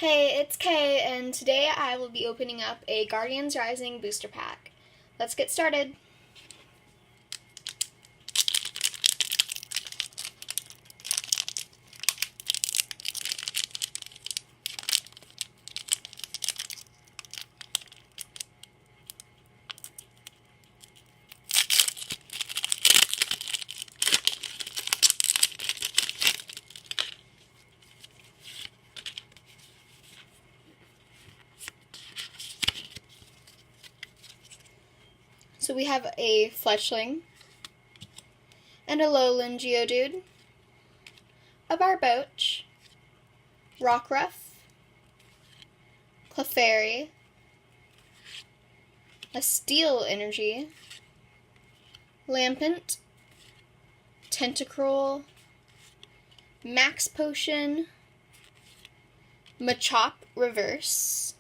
Hey, it's Kay, and today I will be opening up a Guardians Rising booster pack. Let's get started. So we have a Fletchling, and a Lowland Geodude, a Barboach, Rockruff, Clefairy, a Steel Energy, Lampent, Tentacruel, Max Potion, Machop Reverse,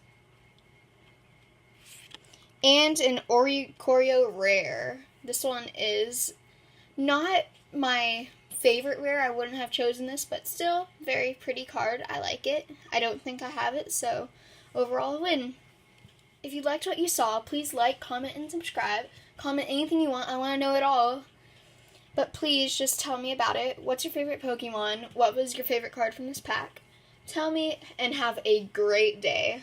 and an Oricorio Rare. This one is not my favorite rare. I wouldn't have chosen this, but still, very pretty card. I like it. I don't think I have it, so overall a win. If you liked what you saw, please like, comment, and subscribe. Comment anything you want. I want to know it all. But please just tell me about it. What's your favorite Pokemon? What was your favorite card from this pack? Tell me, and have a great day.